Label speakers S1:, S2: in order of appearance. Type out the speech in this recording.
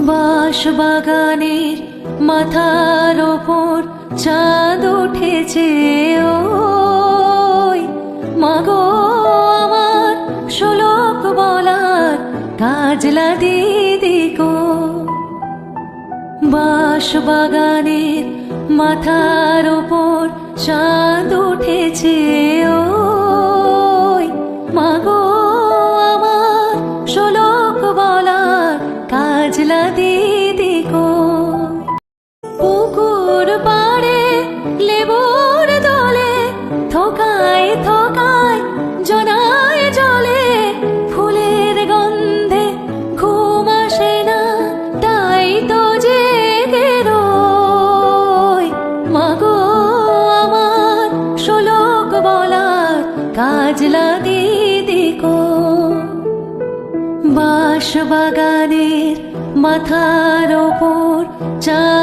S1: বাঁশবাগানের মাথার ওপর চাঁদ উঠেছে, ওই মাগো আমার শোলক বলার কাজলা দিদি গো। বাঁশবাগানের মাথার ওপর চাঁদ উঠেছে, ওই মাগো আমার শোলক বলার কাজলা দিদি গো। পুকুর পাড়ে লেবুর দলে থোকায় থোকায় জনায় জলে, ফুলের গন্ধে ঘুম আসে না, তাই তো জেগে রই। মাগো আমার শোলক বলার কাজলা দিদি গো। বাঁশবাগানের মাথার ওপর চাঁদ